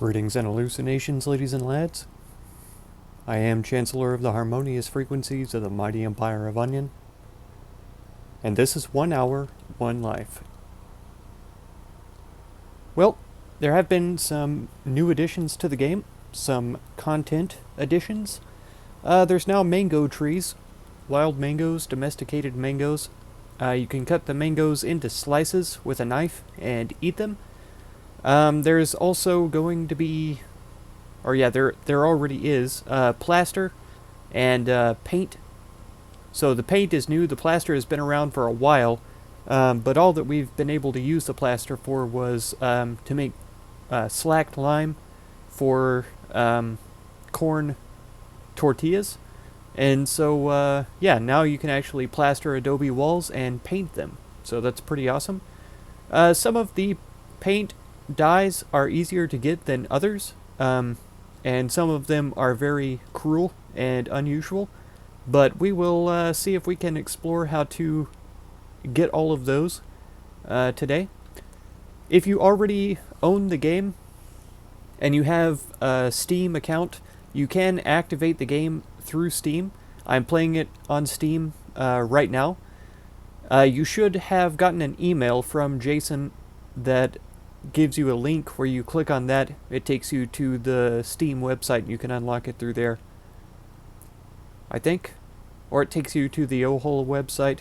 Greetings and hallucinations, ladies and lads. I am Chancellor of the harmonious frequencies of the mighty empire of Onion, and this is 1 hour, 1 life. Well, there have been some new additions to the game, some content additions. There's now mango trees, wild mangoes, domesticated mangoes. You can cut the mangoes into slices with a knife and eat them. There's also going to be, there already is, plaster and paint. So the paint is new, the plaster has been around for a while, but all that we've been able to use the plaster for was to make slacked lime for corn tortillas. And so, now you can actually plaster adobe walls and paint them. So that's pretty awesome. Some of the paint dyes are easier to get than others, and some of them are very cruel and unusual, but we will see if we can explore how to get all of those today. If you already own the game and you have a Steam account, you can activate the game through Steam. I'm playing it on Steam right now. You should have gotten an email from Jason that gives you a link where you click on that. It takes you to the Steam website and you can unlock it through there, I think. Or it takes you to the OHOL website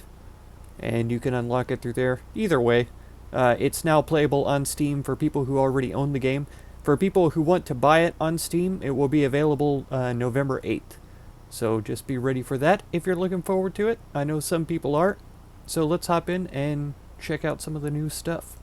and you can unlock it through there. Either way, it's now playable on Steam for people who already own the game. For people who want to buy it on Steam, it will be available November 8th. So just be ready for that if you're looking forward to it. I know some people are. So let's hop in and check out some of the new stuff.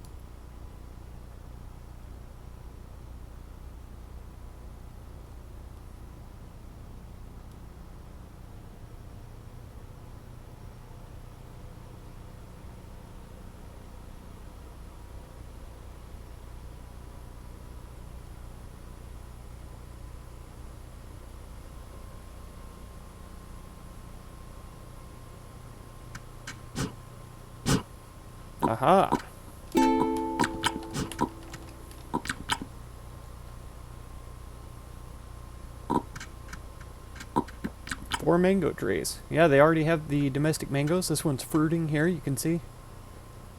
Aha! 4 mango trees. Yeah, they already have the domestic mangoes. This one's fruiting here, you can see.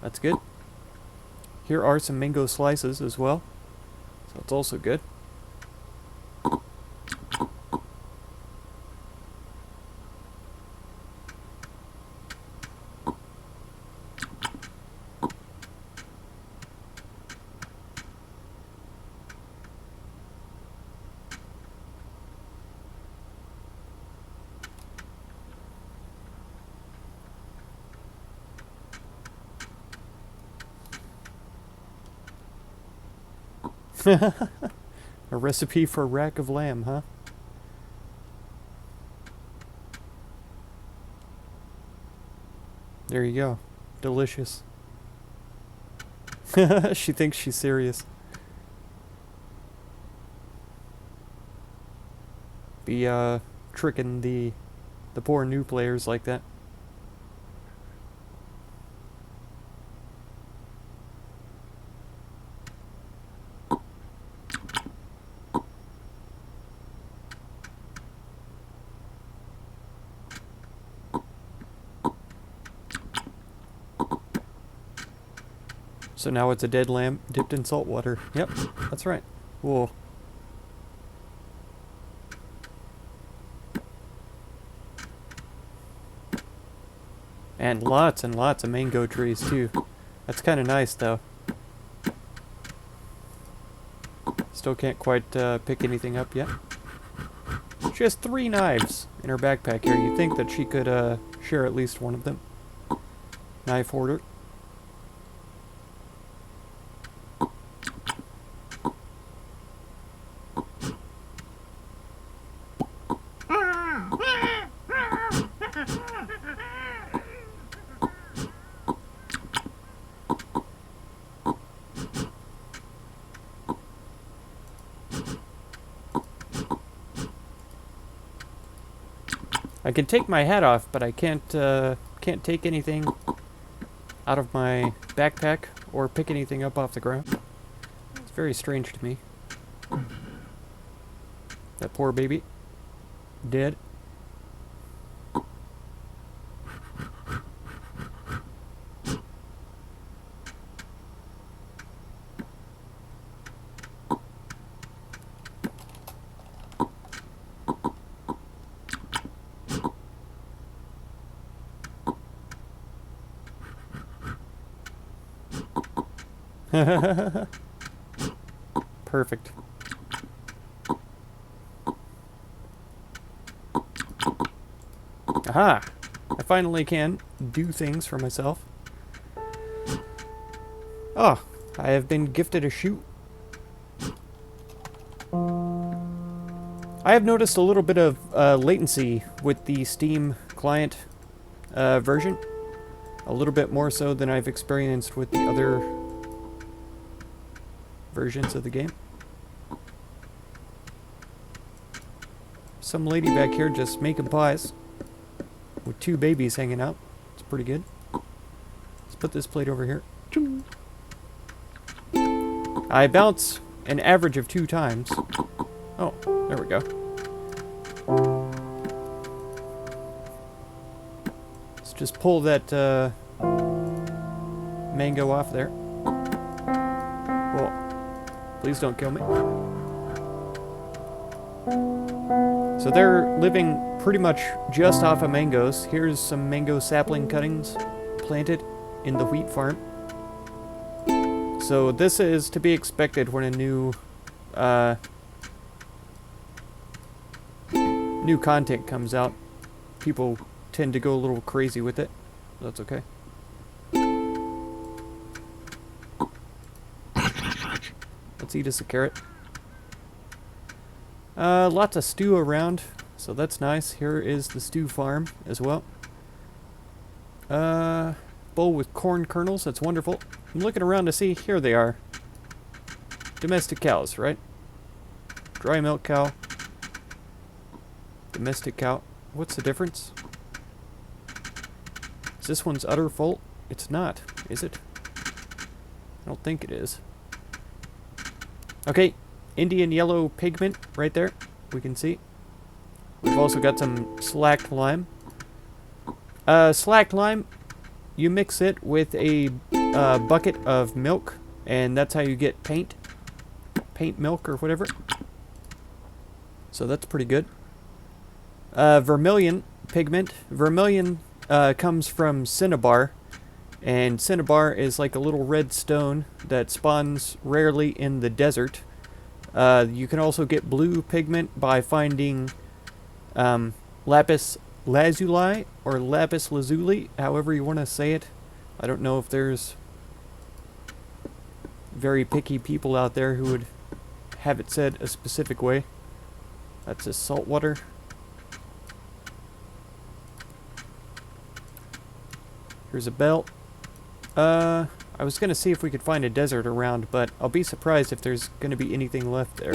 That's good. Here are some mango slices as well. So that's also good. A recipe for a rack of lamb, huh? There you go. Delicious. She thinks she's serious. Be tricking the poor new players like that. So now it's a dead lamb dipped in salt water. Yep, that's right. Whoa. And lots of mango trees too. That's kind of nice though. Still can't quite pick anything up yet. She has 3 knives in her backpack here. You'd think that she could share at least one of them. Knife hoarder. I can take my hat off, but I can't take anything out of my backpack or pick anything up off the ground. It's very strange to me. That poor baby. Dead. Perfect. Aha! I finally can do things for myself. Oh, I have been gifted a shoe. I have noticed a little bit of latency with the Steam client version. A little bit more so than I've experienced with the other versions of the game. Some lady back here just making pies with 2 babies hanging out. It's pretty good. Let's put this plate over here. I bounce an average of 2 times. Oh, there we go. Let's just pull that mango off there. Whoa. Please don't kill me. So they're living pretty much just off of mangoes. Here's some mango sapling cuttings planted in the wheat farm. So this is to be expected when a new content comes out. People tend to go a little crazy with it. That's okay. Let's eat us a carrot. Lots of stew around, so that's nice. Here is the stew farm as well. Bowl with corn kernels, that's wonderful. I'm looking around to see, here they are. Domestic cows, right? Dry milk cow. Domestic cow. What's the difference? Is this one's udder full? It's not, is it? I don't think it is. Okay, Indian yellow pigment right there, we can see. We've also got some slacked lime. Slacked lime, you mix it with a bucket of milk, and that's how you get paint milk or whatever. So that's pretty good. Vermilion pigment. Vermilion comes from cinnabar, and cinnabar is like a little red stone that spawns rarely in the desert. You can also get blue pigment by finding lapis lazuli or lapis lazuli, however you want to say it. I don't know if there's very picky people out there who would have it said a specific way. That's just salt water. Here's a belt. I was going to see if we could find a desert around, but I'll be surprised if there's going to be anything left there.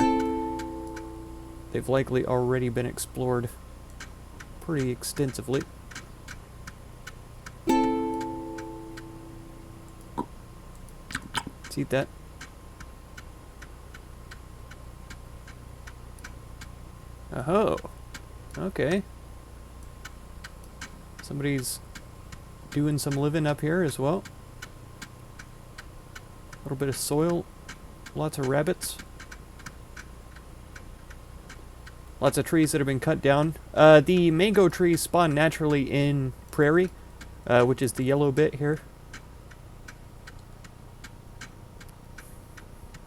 They've likely already been explored pretty extensively. Let's eat that. Oh, okay. Somebody's doing some living up here as well. A little bit of soil, lots of rabbits. Lots of trees that have been cut down. The mango trees spawn naturally in prairie, which is the yellow bit here.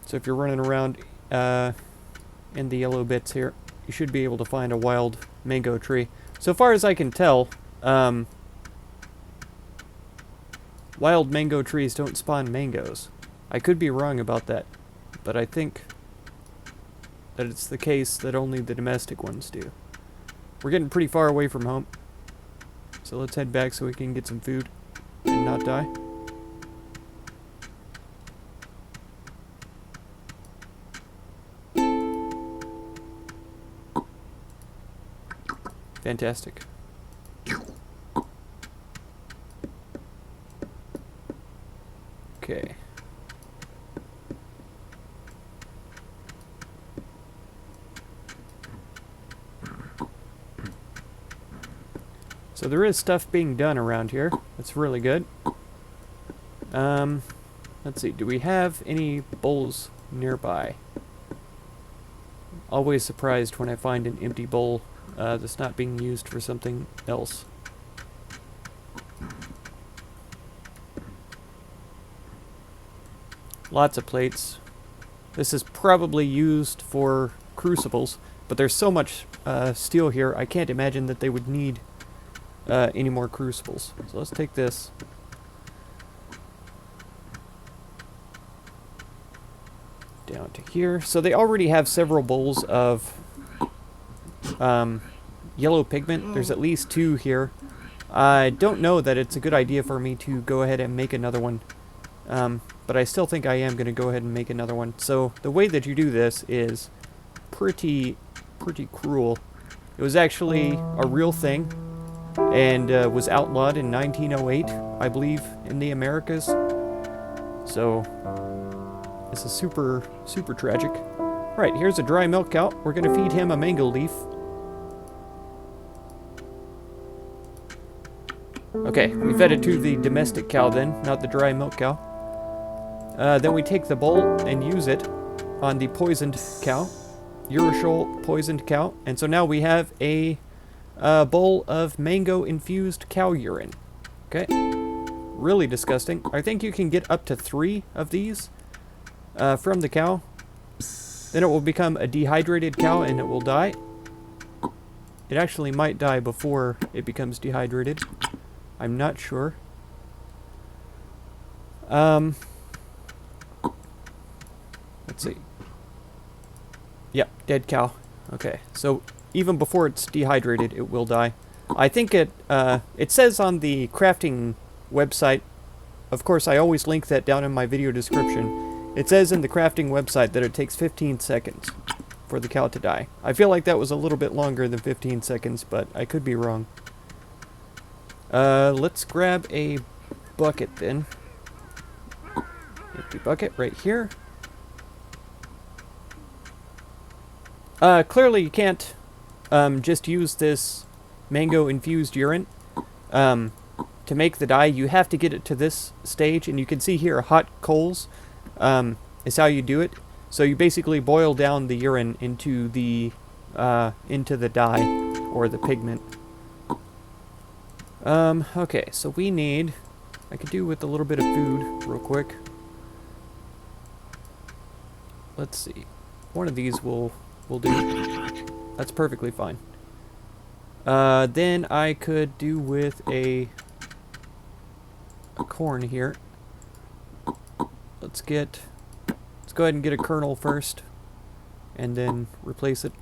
So if you're running around in the yellow bits here, you should be able to find a wild mango tree. So far as I can tell, wild mango trees don't spawn mangoes. I could be wrong about that, but I think that it's the case that only the domestic ones do. We're getting pretty far away from home, so let's head back so we can get some food and not die. Fantastic. Okay. So there is stuff being done around here. That's really good. Let's see. Do we have any bowls nearby? Always surprised when I find an empty bowl that's not being used for something else. Lots of plates. This is probably used for crucibles, but there's so much steel here, I can't imagine that they would need any more crucibles. So let's take this. Down to here. So they already have several bowls of yellow pigment. There's at least 2 here. I don't know that it's a good idea for me to go ahead and make another one. But I still think I am going to go ahead and make another one. So the way that you do this is pretty cruel. It was actually a real thing and was outlawed in 1908, I believe, in the Americas. So this is super tragic. Right, here's a dry milk cow. We're going to feed him a mango leaf. Okay, we fed it to the domestic cow then, not the dry milk cow. Then we take the bowl and use it on the poisoned cow. Urine poisoned cow. And so now we have a bowl of mango-infused cow urine. Okay. Really disgusting. I think you can get up to 3 of these from the cow. Then it will become a dehydrated cow and it will die. It actually might die before it becomes dehydrated. I'm not sure. Let's see. Yep, dead cow. Okay, so even before it's dehydrated, it will die. I think it says on the crafting website, of course I always link that down in my video description, it says in the crafting website that it takes 15 seconds for the cow to die. I feel like that was a little bit longer than 15 seconds, but I could be wrong. Let's grab a bucket then. Empty bucket right here. Clearly you can't just use this mango-infused urine to make the dye. You have to get it to this stage, and you can see here hot coals is how you do it. So you basically boil down the urine into the dye or the pigment. Okay, so we need... I could do with a little bit of food real quick. Let's see. One of these will do. That's perfectly fine. Then I could do with a corn here. Let's go ahead and get a kernel first, and then replace it.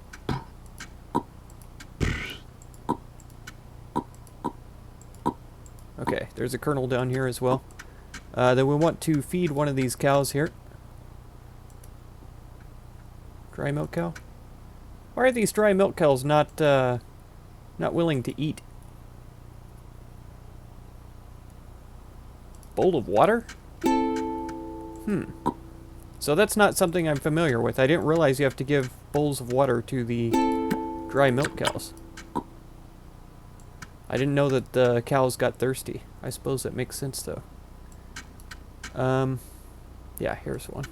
Okay, there's a kernel down here as well. Then we want to feed one of these cows here. Dry milk cow? Why are these dry milk cows not willing to eat? Bowl of water? So that's not something I'm familiar with. I didn't realize you have to give bowls of water to the dry milk cows. I didn't know that the cows got thirsty. I suppose that makes sense though. Yeah, here's one.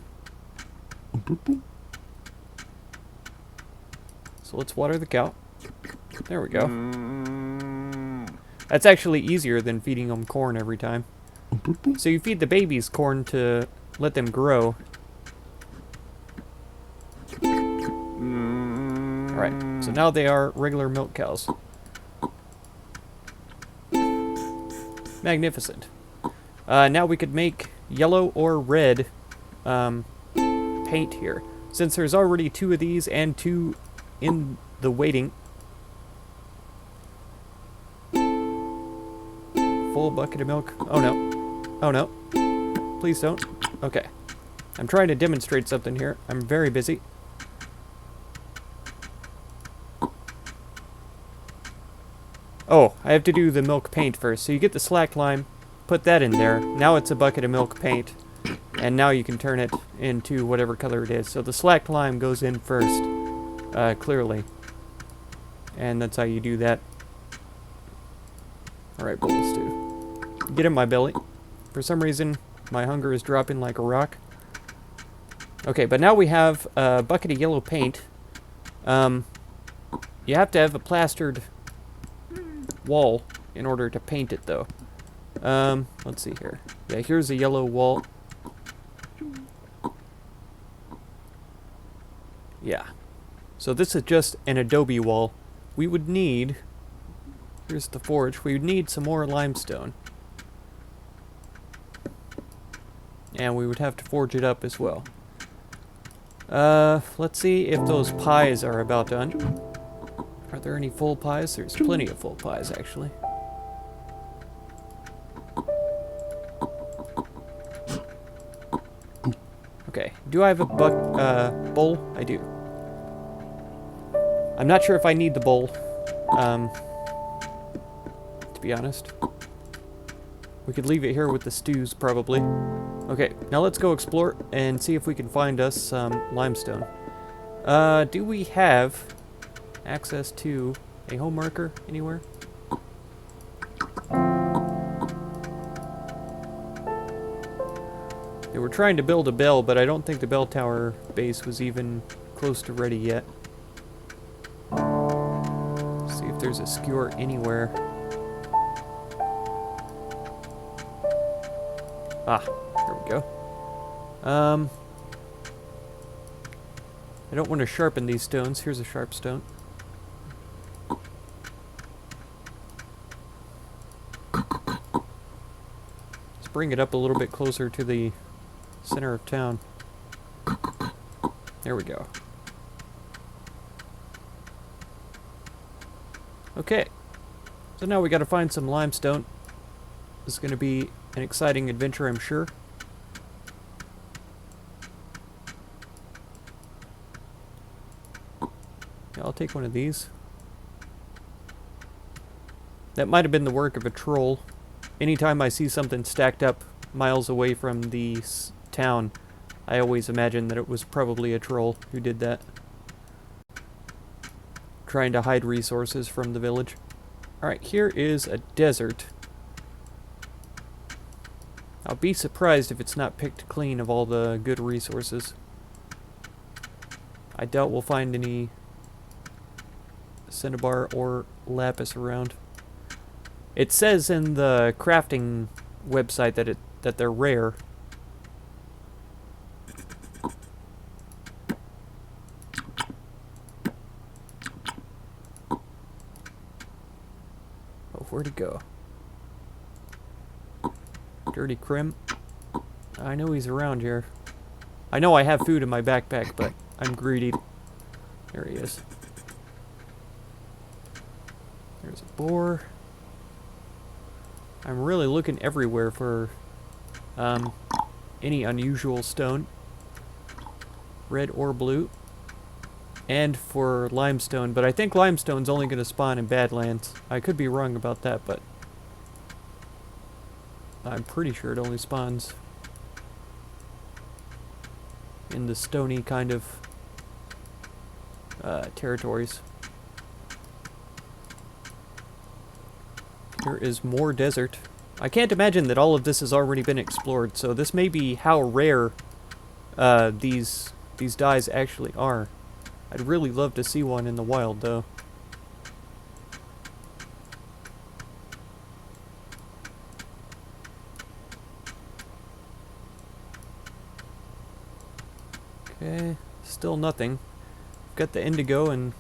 So let's water the cow. There we go. That's actually easier than feeding them corn every time. So you feed the babies corn to let them grow. Alright, so now they are regular milk cows. Magnificent. Now we could make yellow or red paint here. Since there's already 2 of these and 2 in the waiting. Full bucket of milk. Oh no. Oh no. Please don't. Okay. I'm trying to demonstrate something here. I'm very busy. Oh, I have to do the milk paint first. So you get the slack lime, put that in there. Now it's a bucket of milk paint. And now you can turn it into whatever color it is. So the slack lime goes in first. Clearly. And that's how you do that. Alright, bowl stew. Get in my belly. For some reason, my hunger is dropping like a rock. Okay, but now we have a bucket of yellow paint. You have to have a plastered wall in order to paint it, though. Let's see here. Yeah, here's a yellow wall. Yeah. So this is just an adobe wall. We would need... Here's the forge. We would need some more limestone. And we would have to forge it up as well. Let's see if those pies are about done. Are there any full pies? There's plenty of full pies, actually. Okay, do I have a bowl? I do. I'm not sure if I need the bowl, to be honest. We could leave it here with the stews, probably. Okay, now let's go explore and see if we can find us some limestone. Do we have access to a home marker anywhere? They were trying to build a bell, but I don't think the bell tower base was even close to ready yet. See if there's a skewer anywhere. Ah, there we go. I don't want to sharpen these stones. Here's a sharp stone. Let's bring it up a little bit closer to the center of town. There we go. Okay. So now we gotta find some limestone. This is gonna be an exciting adventure, I'm sure. Yeah, I'll take one of these. That might have been the work of a troll. Anytime I see something stacked up miles away from the town, I always imagine that it was probably a troll who did that. Trying to hide resources from the village. Alright, here is a desert. I'll be surprised if it's not picked clean of all the good resources. I doubt we'll find any cinnabar or lapis around. It says in the crafting website that they're rare. Oh, where'd he go? Dirty Crim. I know he's around here. I know I have food in my backpack, but I'm greedy. There he is. There's a boar. I'm really looking everywhere for any unusual stone, red or blue, and for limestone, but I think limestone's only going to spawn in Badlands. I could be wrong about that, but I'm pretty sure it only spawns in the stony kind of territories. There is more desert. I can't imagine that all of this has already been explored, so this may be how rare these dyes actually are. I'd really love to see one in the wild, though. Okay, still nothing. Got the indigo and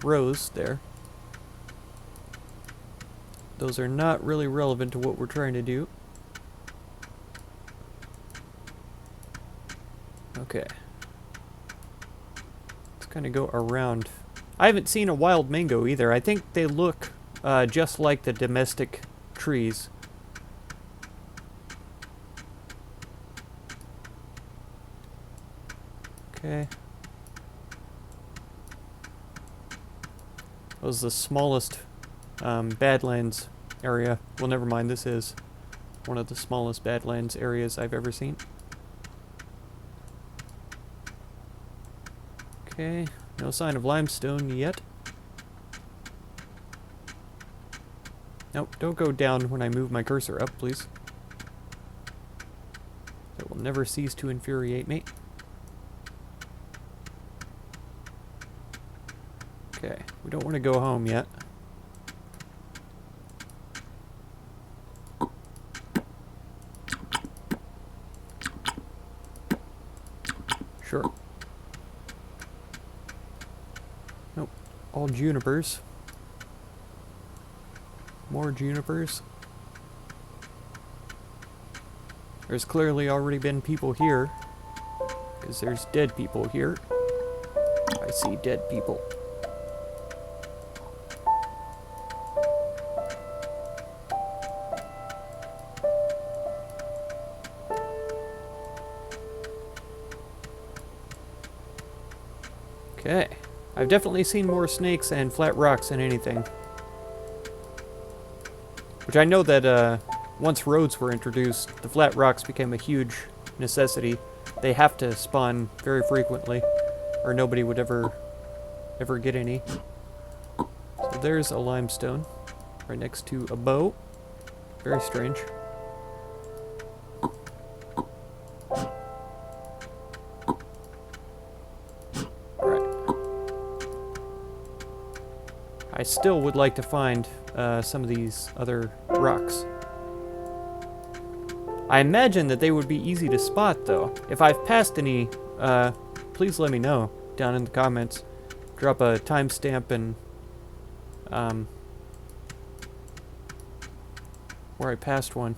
rose there. Those are not really relevant to what we're trying to do. Okay. Let's kind of go around. I haven't seen a wild mango either. I think they look just like the domestic trees. Okay. That was the smallest Badlands area. Well, never mind, this is one of the smallest Badlands areas I've ever seen. Okay, no sign of limestone yet. Nope, don't go down when I move my cursor up, please. That will never cease to infuriate me. Okay, we don't want to go home yet. Sure. Nope, all junipers. More junipers. There's clearly already been people here, because there's dead people here. I see dead people. Okay. I've definitely seen more snakes and flat rocks than anything. Which I know that once roads were introduced, the flat rocks became a huge necessity. They have to spawn very frequently, or nobody would ever get any. So there's a limestone right next to a bow. Very strange. I still would like to find some of these other rocks. I imagine that they would be easy to spot, though. If I've passed any, please let me know down in the comments. Drop a timestamp and where I passed one.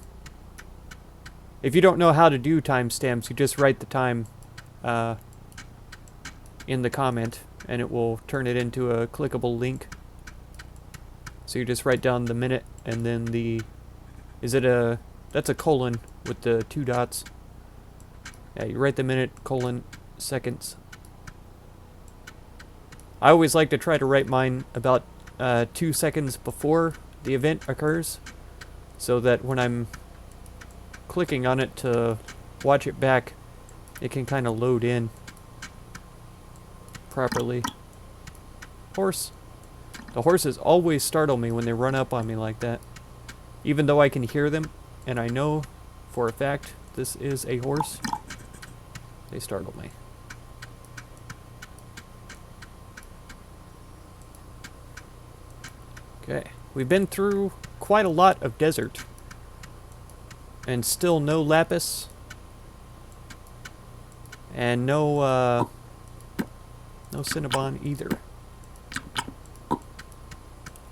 If you don't know how to do timestamps, you just write the time in the comment, and it will turn it into a clickable link. So you just write down the minute and then the... That's a colon with the 2 dots. Yeah, you write the minute, colon, seconds. I always like to try to write mine about 2 seconds before the event occurs, so that when I'm clicking on it to watch it back, it can kind of load in properly. Horse. The horses always startle me when they run up on me like that. Even though I can hear them, and I know for a fact this is a horse, they startle me. Okay, we've been through quite a lot of desert. And still no lapis. And no Cinnabon either.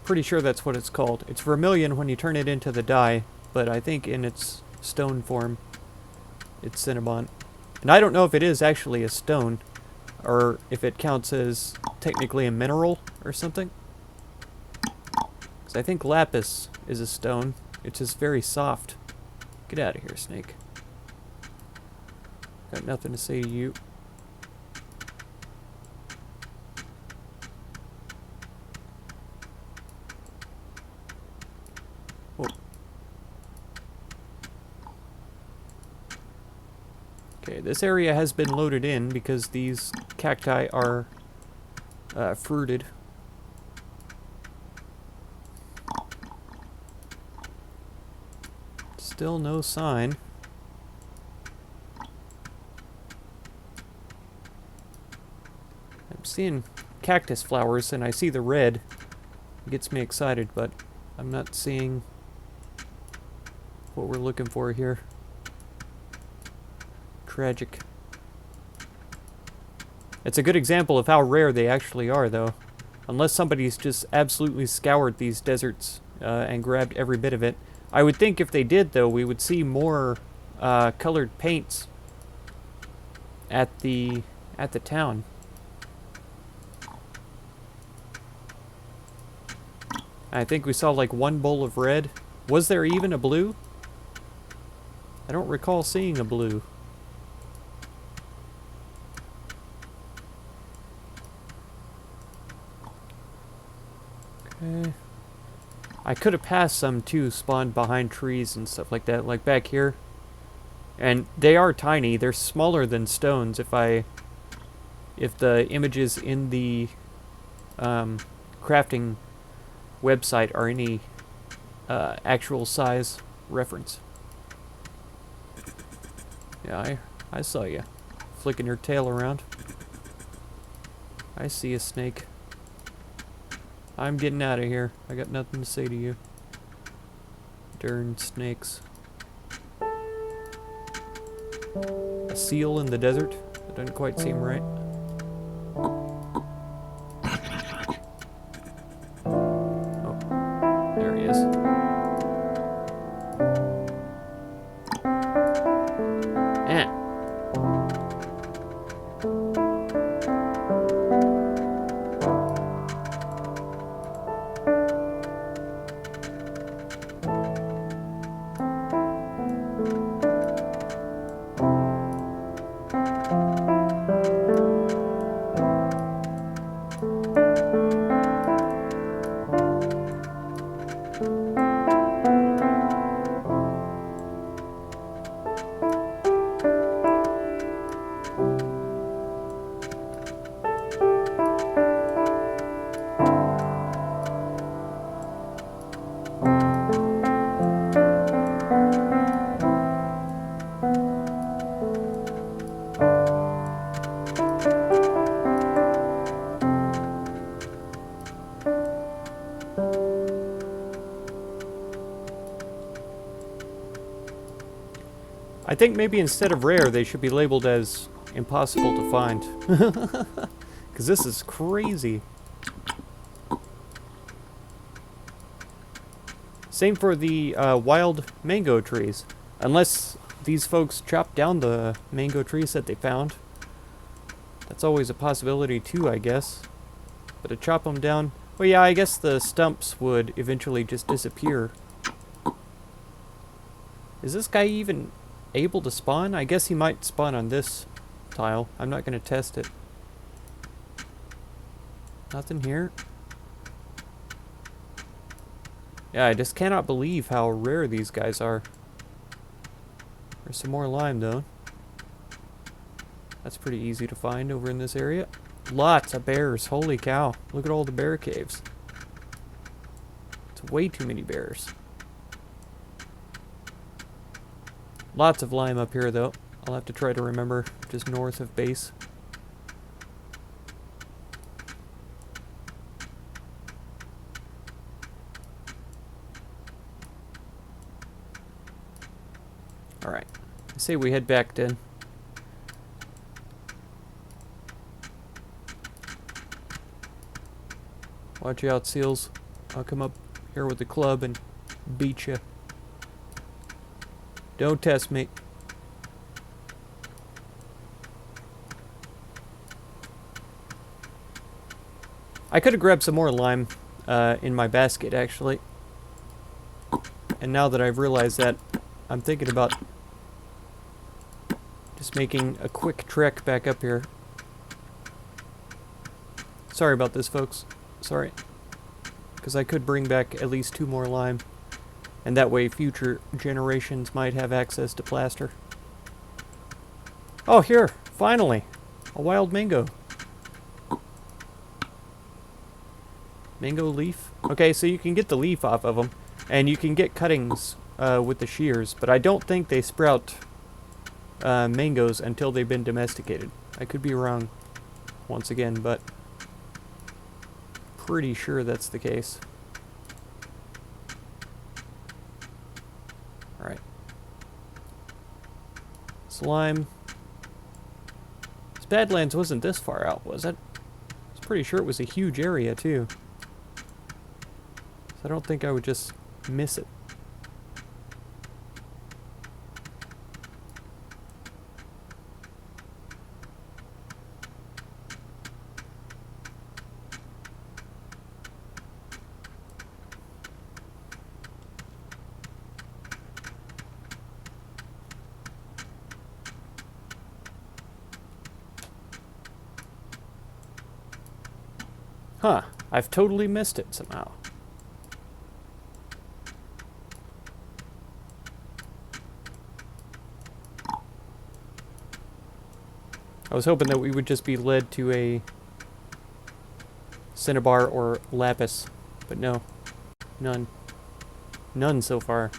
Pretty sure that's what it's called. It's vermilion when you turn it into the dye, but I think in its stone form, it's Cinnabon. And I don't know if it is actually a stone, or if it counts as technically a mineral or something. Because I think lapis is a stone. It's just very soft. Get out of here, snake. Got nothing to say to you. Okay, this area has been loaded in because these cacti are fruited. Still no sign. I'm seeing cactus flowers and I see the red. It gets me excited, but I'm not seeing what we're looking for here. Tragic. It's a good example of how rare they actually are, though. Unless somebody's just absolutely scoured these deserts and grabbed every bit of it. I would think if they did, though, we would see more colored paints at the town. I think we saw like one bowl of red. Was there even a blue? I don't recall seeing a blue. Okay. I could have passed some too, spawned behind trees and stuff like that, like back here. And they are tiny. They're smaller than stones. If the images in the crafting website are any actual size reference. Yeah, I saw you flicking your tail around. I see a snake. I'm getting out of here. I got nothing to say to you. Darn snakes. A seal in the desert? That doesn't quite seem right. Oh, there he is. Eh. I think maybe instead of rare, they should be labeled as impossible to find. Because this is crazy. Same for the wild mango trees. Unless these folks chopped down the mango trees that they found. That's always a possibility too, I guess. But to chop them down... Well, yeah, I guess the stumps would eventually just disappear. Is this guy even able to spawn? I guess he might spawn on this tile. I'm not going to test it. Nothing here. Yeah, I just cannot believe how rare these guys are. There's some more lime, though. That's pretty easy to find over in this area. Lots of bears. Holy cow. Look at all the bear caves. It's way too many bears. Lots of lime up here, though. I'll have to try to remember just north of base. Alright. I say we head back then. Watch out, seals. I'll come up here with the club and beat you. Don't test me. I could have grabbed some more lime in my basket, actually. And now that I've realized that, I'm thinking about just making a quick trek back up here. Sorry about this, folks. Sorry. Because I could bring back at least 2 more lime. And that way future generations might have access to plaster. Oh, here! Finally! A wild mango. Mango leaf? Okay, so you can get the leaf off of them. And you can get cuttings with the shears. But I don't think they sprout mangoes until they've been domesticated. I could be wrong once again, but pretty sure that's the case. Alright. Slime. This Badlands wasn't this far out, was it? I was pretty sure it was a huge area, too. So I don't think I would just miss it. Huh, I've totally missed it somehow. I was hoping that we would just be led to a cinnabar or lapis, but no, none. None so far.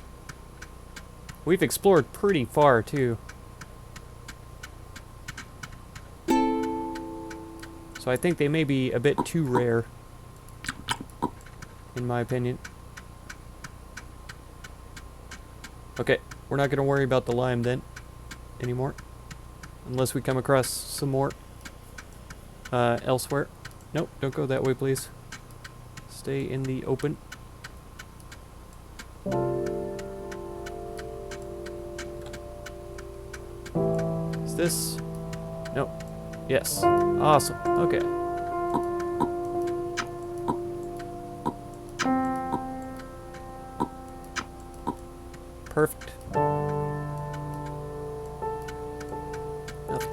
We've explored pretty far, too. So I think they may be a bit too rare, in my opinion. Okay, we're not going to worry about the lime then, anymore. Unless we come across some more elsewhere. Nope, don't go that way, please. Stay in the open. Is this? Nope. Yes. Awesome. Okay. Perfect. Nothing.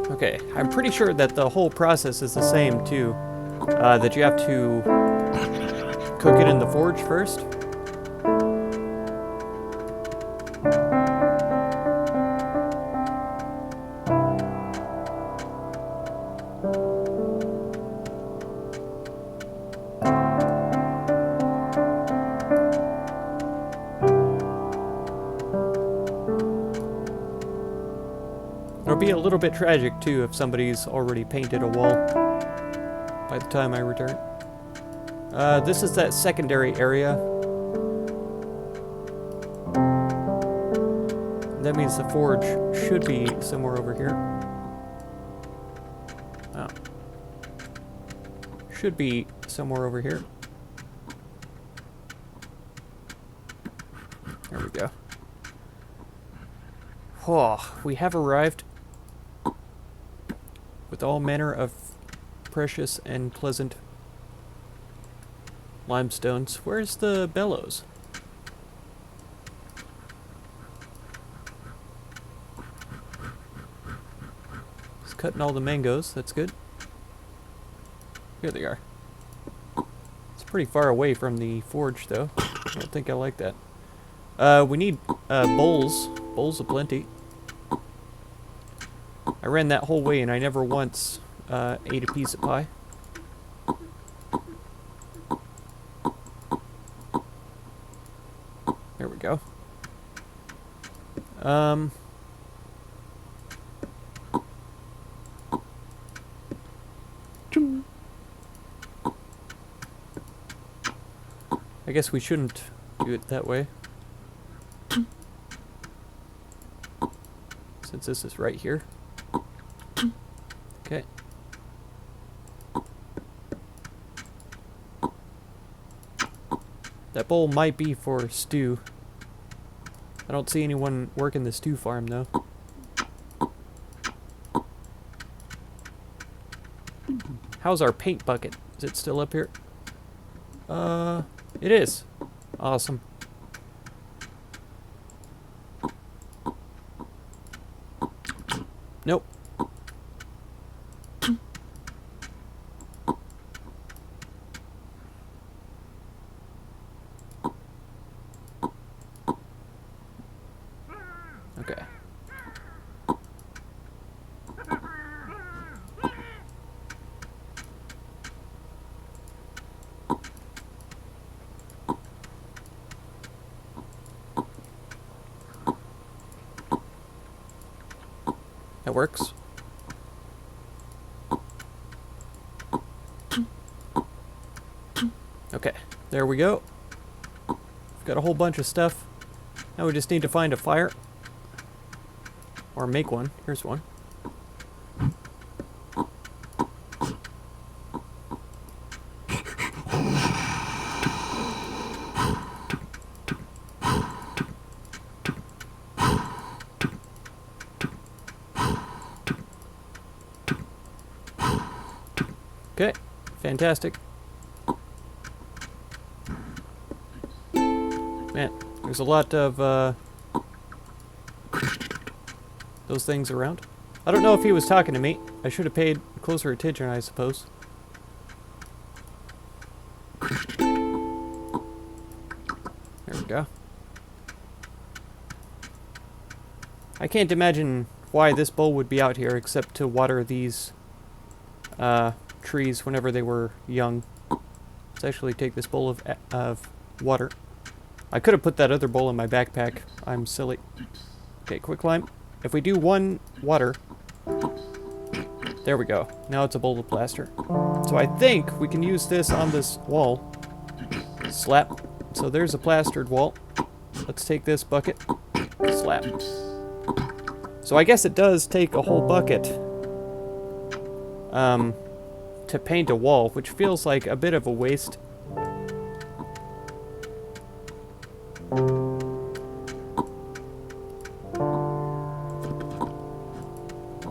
Okay, I'm pretty sure that the whole process is the same too. That you have to cook it in the forge first. It'll be a little bit tragic too if somebody's already painted a wall by the time I return. This is that secondary area. That means the forge should be somewhere over here. Oh. Should be somewhere over here. There we go. Oh, we have arrived with all manner of precious and pleasant limestones. Where's the bellows? It's cutting all the mangoes. That's good. Here they are. It's pretty far away from the forge, though. I don't think I like that. We need bowls. Bowls aplenty. I ran that whole way and I never once ate a piece of pie. There we go. I guess we shouldn't do it that way. Since this is right here. Okay. That bowl might be for stew. I don't see anyone working the stew farm, though. How's our paint bucket? Is it still up here? It is. Awesome. Nope. Okay. That works. Okay, there we go. We've got a whole bunch of stuff. Now we just need to find a fire. Or make one. Here's one. Okay, fantastic. Man, there's a lot of those things around. I don't know if he was talking to me. I should have paid closer attention, I suppose. There we go. I can't imagine why this bowl would be out here except to water these trees whenever they were young. Let's actually take this bowl of water. I could have put that other bowl in my backpack. I'm silly. Okay, quicklime. If we do 1 water... There we go. Now it's a bowl of plaster. So I think we can use this on this wall. Slap. So there's a plastered wall. Let's take this bucket. Slap. So I guess it does take a whole bucket to paint a wall, which feels like a bit of a waste.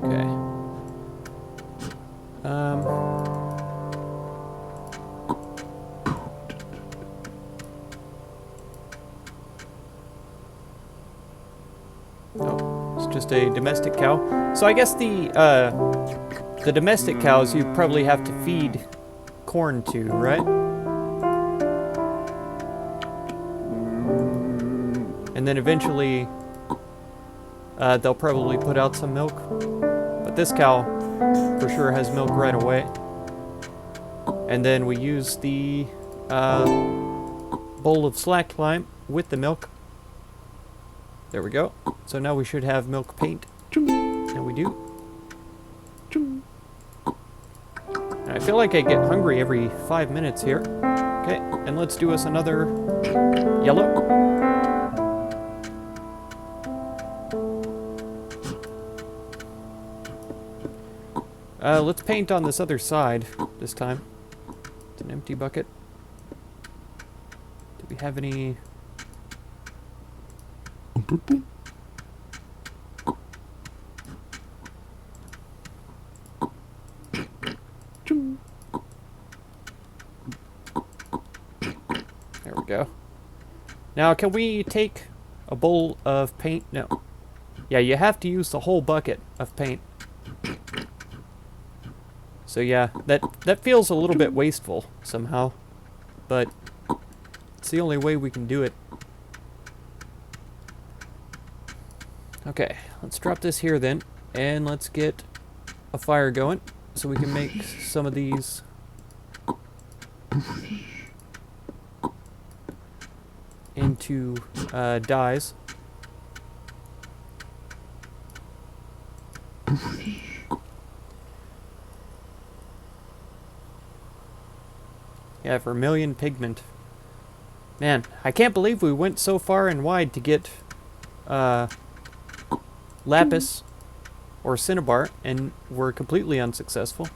Okay. Oh, it's just a domestic cow. So I guess the domestic cows you probably have to feed corn to, right? And then eventually they'll probably put out some milk. But this cow for sure has milk right away. And then we use the bowl of slack lime with the milk. There we go. So now we should have milk paint. And we do. And I feel like I get hungry every 5 minutes here. Okay, and let's do us another yellow. Let's paint on this other side this time. It's an empty bucket. Do we have any... There we go. Now, can we take a bowl of paint? No. Yeah, you have to use the whole bucket of paint. So yeah, that feels a little bit wasteful somehow, but it's the only way we can do it. Okay, let's drop this here then, and let's get a fire going so we can make some of these into dyes. Yeah, vermilion pigment. Man, I can't believe we went so far and wide to get lapis or cinnabar, and we're completely unsuccessful.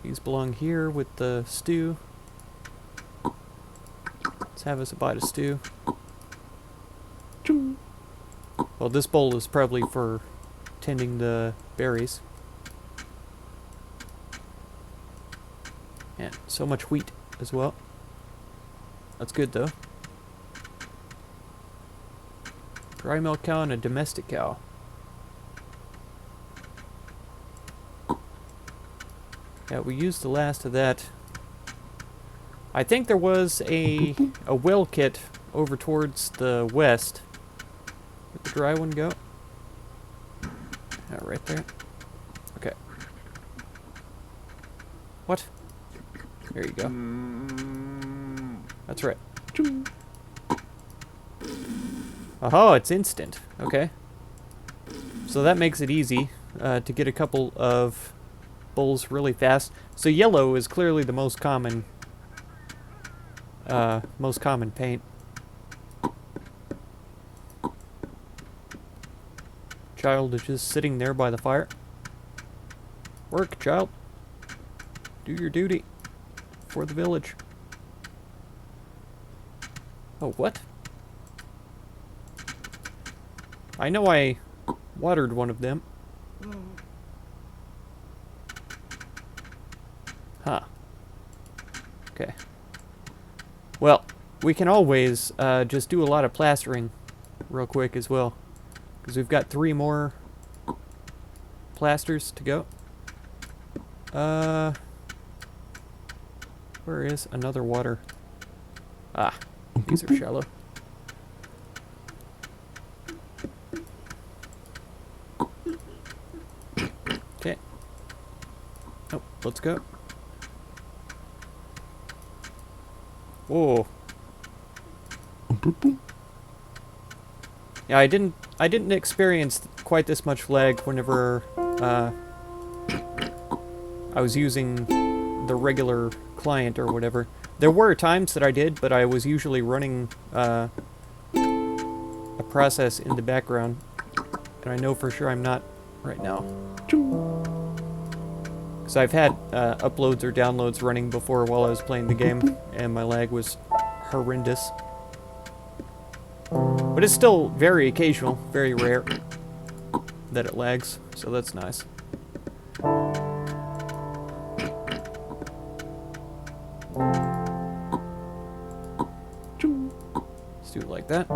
These belong here with the stew. Let's have us a bite of stew. Well, this bowl is probably for tending the berries. And so much wheat as well. That's good though. Dry milk cow and a domestic cow. Yeah, we used the last of that. I think there was a well kit over towards the west. Where'd the dry one go? Right there. Okay. What? There you go. That's right. Oh, it's instant. Okay. So that makes it easy to get a couple of bowls really fast. So yellow is clearly the most common paint. Child is just sitting there by the fire. Work, child. Do your duty for the village. Oh, what? I know I watered one of them. Huh. Okay. Well, we can always just do a lot of plastering real quick as well. Because we've got 3 more plasters to go. Where is another water? Ah, these are shallow. Okay. Oh, let's go. Oh. Yeah, I didn't experience quite this much lag whenever I was using the regular client or whatever. There were times that I did, but I was usually running a process in the background, and I know for sure I'm not right now. Because I've had uploads or downloads running before while I was playing the game, and my lag was horrendous. But it's still very occasional, very rare that it lags, so that's nice. Let's do it like that.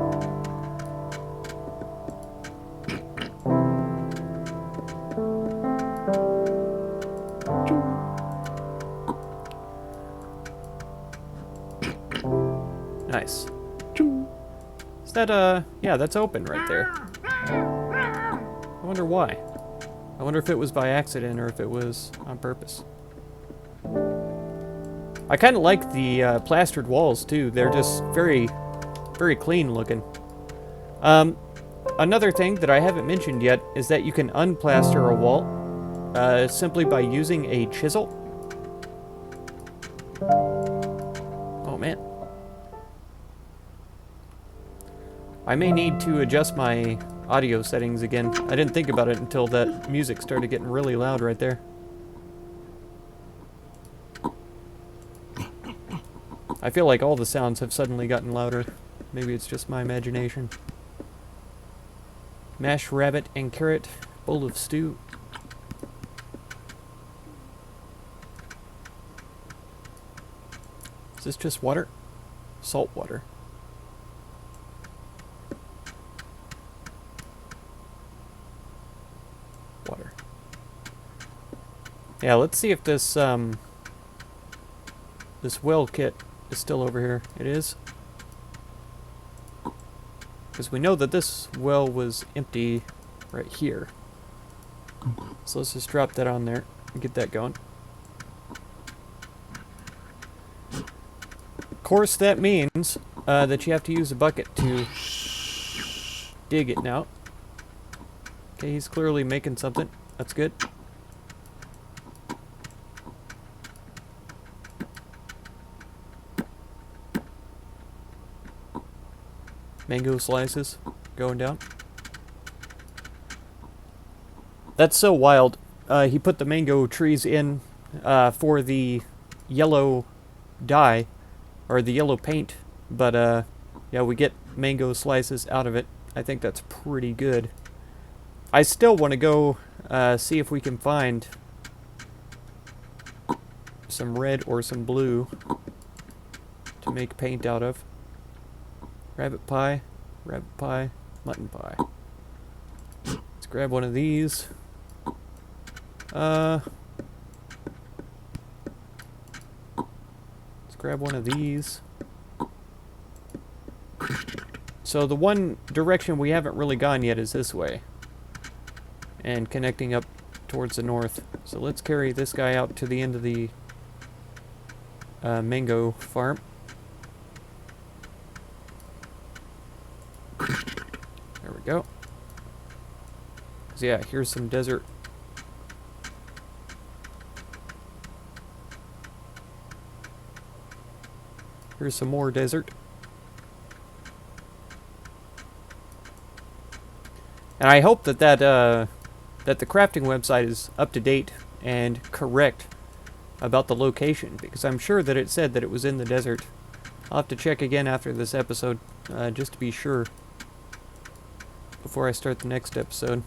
Nice. Is that, yeah, that's open right there. I wonder why. I wonder if it was by accident or if it was on purpose. I kind of like the plastered walls, too. They're just very, very clean looking. Another thing that I haven't mentioned yet is that you can unplaster a wall simply by using a chisel. Oh, man. I may need to adjust my audio settings again. I didn't think about it until that music started getting really loud right there. I feel like all the sounds have suddenly gotten louder. Maybe it's just my imagination. Mashed rabbit and carrot, bowl of stew. Is this just water? Salt water. Water. Yeah, let's see if this this well kit is still over here. It is. Because we know that this well was empty right here. So let's just drop that on there and get that going. Of course, that means that you have to use a bucket to dig it now. Okay, he's clearly making something. That's good. Mango slices going down. That's so wild. He put the mango trees in for the yellow dye, or the yellow paint, but yeah, we get mango slices out of it. I think that's pretty good. I still want to go see if we can find some red or some blue to make paint out of. Rabbit pie, mutton pie. Let's grab one of these. Let's grab one of these. So the one direction we haven't really gone yet is this way. And connecting up towards the north. So let's carry this guy out to the end of the mango farm. There we go. So yeah, here's some desert. Here's some more desert. And I hope that that the crafting website is up to date and correct about the location, because I'm sure that it said that it was in the desert. I'll have to check again after this episode, just to be sure, before I start the next episode.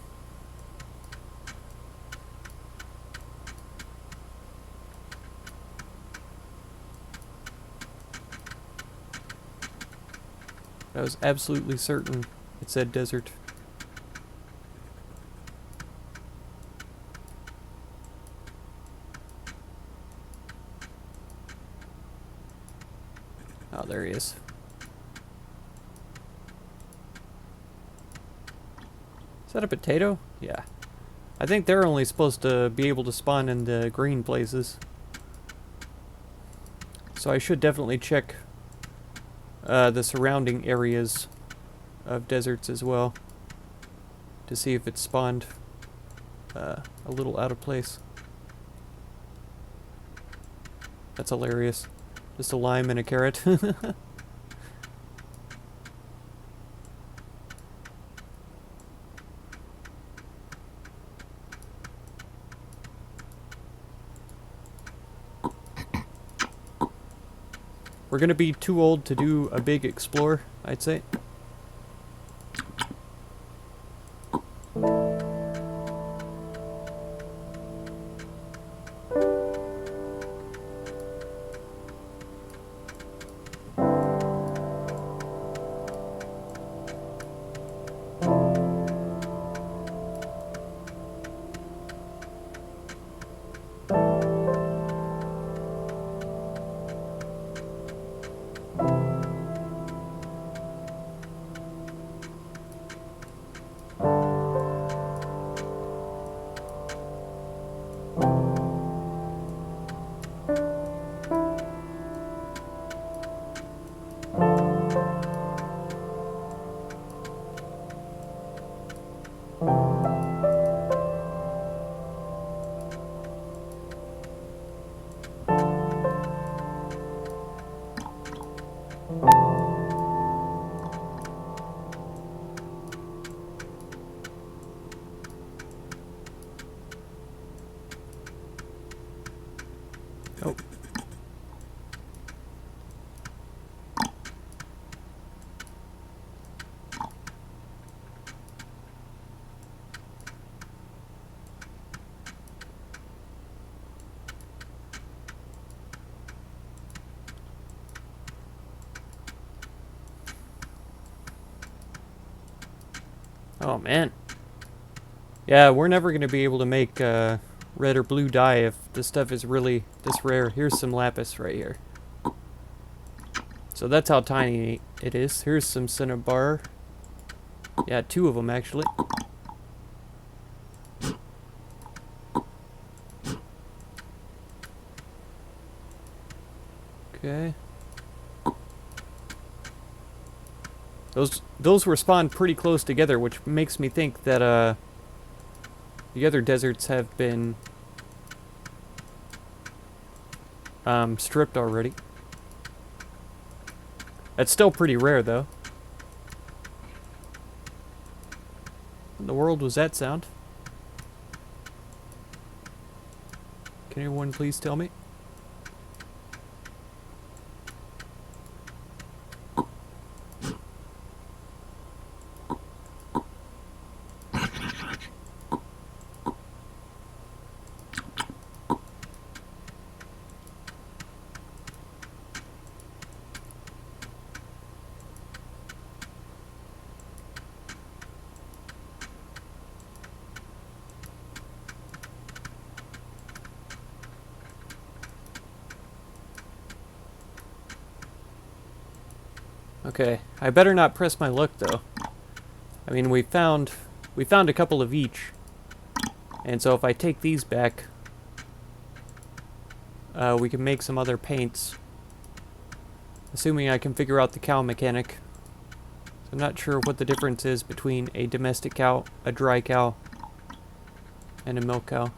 I was absolutely certain it said desert. Oh, there he is. Is that a potato? Yeah. I think they're only supposed to be able to spawn in the green places. So I should definitely check the surrounding areas of deserts as well, to see if it spawned a little out of place. That's hilarious. Just a lime and a carrot. We're gonna be too old to do a big explore, I'd say. Oh. Oh man. Yeah, we're never going to be able to make red or blue dye if this stuff is really this rare. Here's some lapis right here. So that's how tiny it is. Here's some cinnabar. Yeah, 2 of them actually. Okay. Those were spawned pretty close together, which makes me think that the other deserts have been stripped already. That's still pretty rare though. What in the world was that sound? Can anyone please tell me? Okay, I better not press my luck though. I mean, we found a couple of each, and so if I take these back, we can make some other paints. Assuming I can figure out the cow mechanic. So I'm not sure what the difference is between a domestic cow, a dry cow, and a milk cow.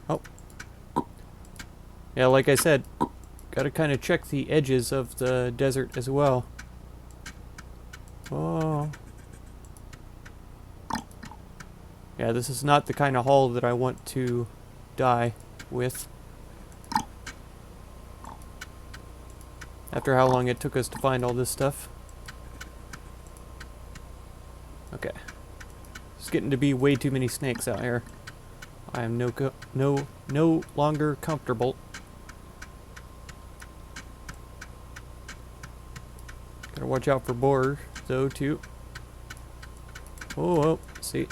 Oh. Yeah, like I said, gotta kind of check the edges of the desert as well. Oh. Yeah, this is not the kind of hull that I want to dye with. After how long it took us to find all this stuff. Okay. It's getting to be way too many snakes out here. I am no longer comfortable. Gotta watch out for boars, though, too. Oh, see.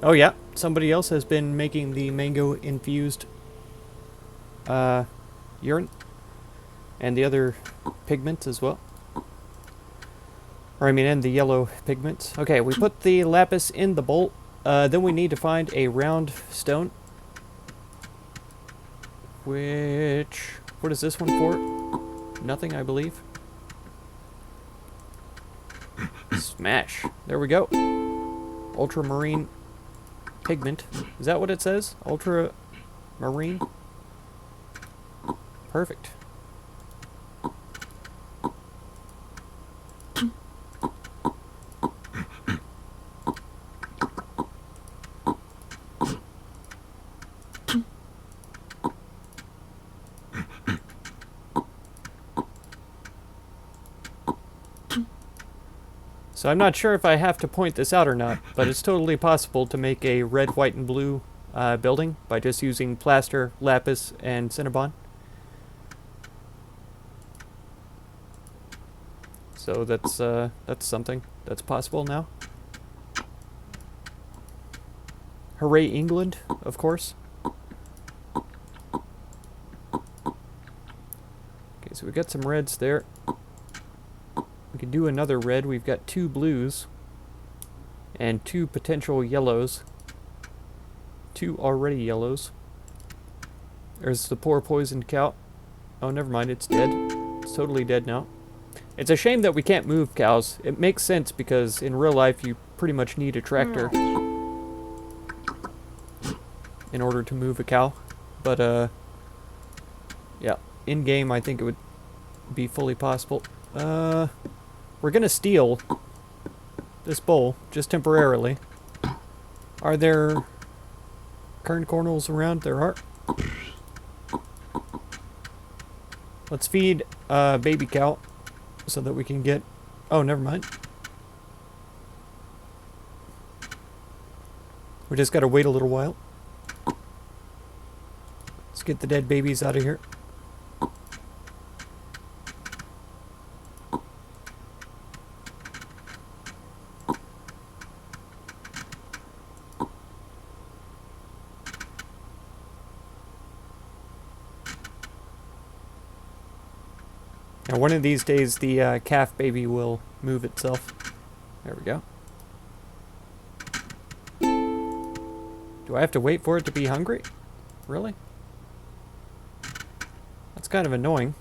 Oh yeah, somebody else has been making the mango-infused urine. And the other pigments as well. Or I mean, and the yellow pigments. Okay, we put the lapis in the bowl. Then we need to find a round stone. Which... what is this one for? Nothing, I believe. Smash. There we go. Ultramarine pigment. Is that what it says? Ultramarine? Perfect. So I'm not sure if I have to point this out or not, but it's totally possible to make a red, white, and blue building by just using plaster, lapis, and cinnabon. So that's something that's possible now. Hooray England, of course. Okay, so we got some reds there. We could do another red. We've got 2 blues and 2 potential yellows. 2 already yellows. There's the poor poisoned cow. Oh, never mind, it's dead. It's totally dead now. It's a shame that we can't move cows. It makes sense because in real life you pretty much need a tractor in order to move a cow. But, yeah, in-game I think it would be fully possible. We're gonna steal this bowl, just temporarily. Are there kern kernels around? There are. Let's feed baby cow so that we can get... oh, never mind. We just gotta wait a little while. Let's get the dead babies out of here. Now, one of these days, the calf baby will move itself. There we go. Do I have to wait for it to be hungry? Really? That's kind of annoying.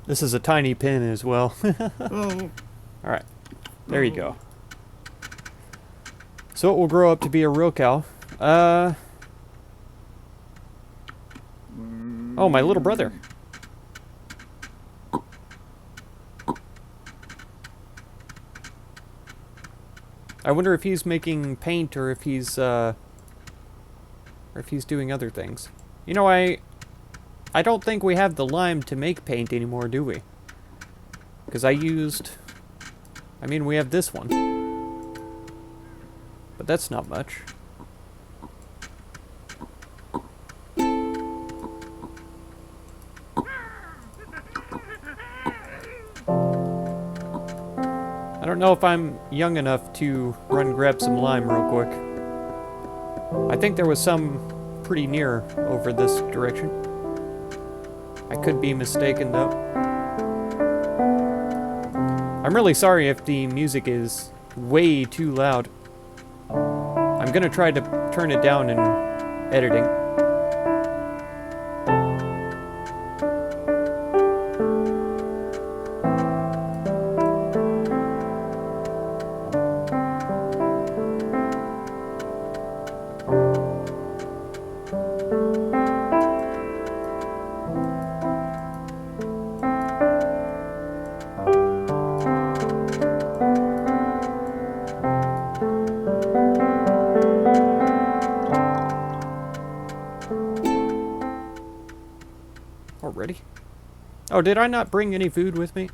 This is a tiny pin as well. Alright, there you go. So it will grow up to be a real cow. Oh, my little brother. I wonder if he's making paint or if he's doing other things. You know, I don't think we have the lime to make paint anymore, do we? Because I mean, we have this one. But that's not much. I don't know if I'm young enough to run grab some lime real quick. I think there was some pretty near over this direction. I could be mistaken, though. I'm really sorry if the music is way too loud. I'm gonna try to turn it down in editing. Already? Oh, did I not bring any food with me?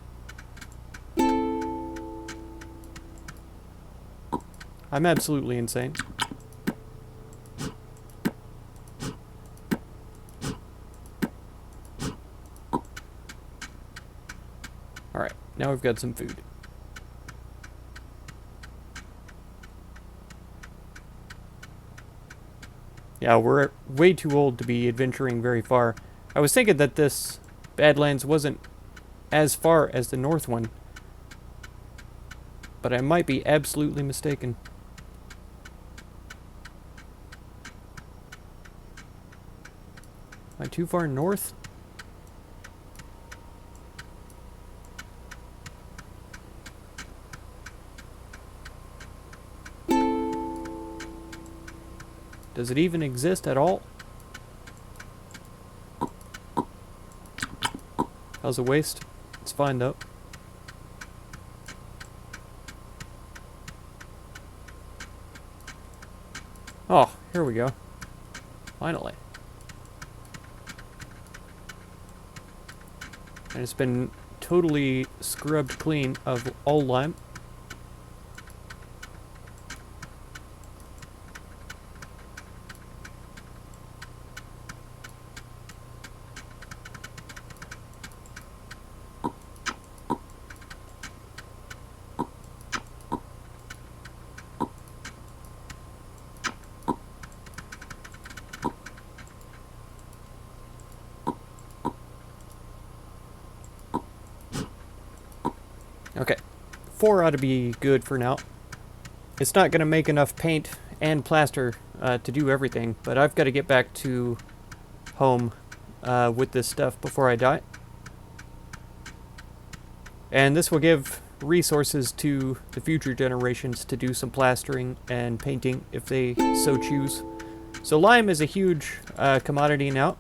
I I'm absolutely insane. Alright, now we've got some food. Yeah, we're way too old to be adventuring very far. I was thinking that this Badlands wasn't as far as the north one, but I might be absolutely mistaken. Am I too far north? Does it even exist at all? That was a waste. It's fine though. Oh, here we go. Finally. And it's been totally scrubbed clean of all lime. Okay, 4 ought to be good for now. It's not going to make enough paint and plaster to do everything, but I've got to get back to home with this stuff before I die. And this will give resources to the future generations to do some plastering and painting if they so choose. So lime is a huge commodity now,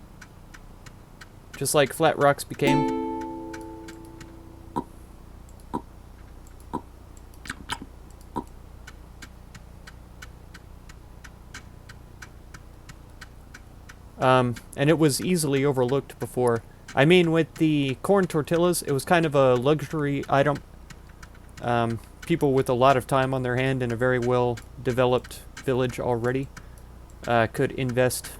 just like flat rocks became. And it was easily overlooked before. I mean, with the corn tortillas, it was kind of a luxury item. People with a lot of time on their hand in a very well-developed village already could invest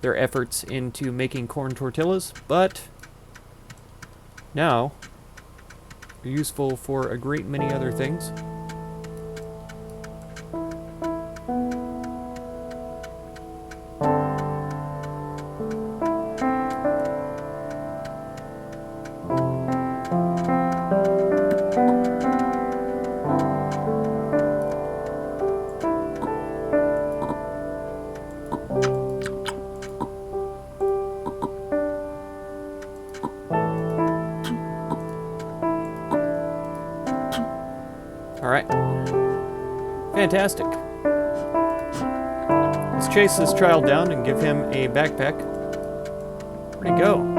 their efforts into making corn tortillas, but now they're useful for a great many other things. Alright. Fantastic. Let's chase this child down and give him a backpack. Where'd he go?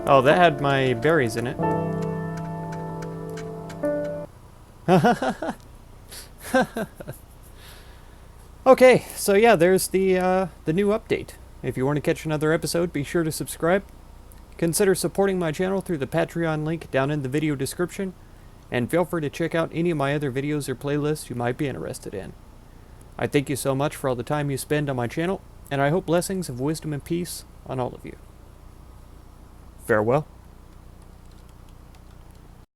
Oh, that had my berries in it. Okay, so yeah, there's the new update. If you want to catch another episode, be sure to subscribe. Consider supporting my channel through the Patreon link down in the video description, and feel free to check out any of my other videos or playlists you might be interested in. I thank you so much for all the time you spend on my channel, and I hope blessings of wisdom and peace on all of you. Farewell.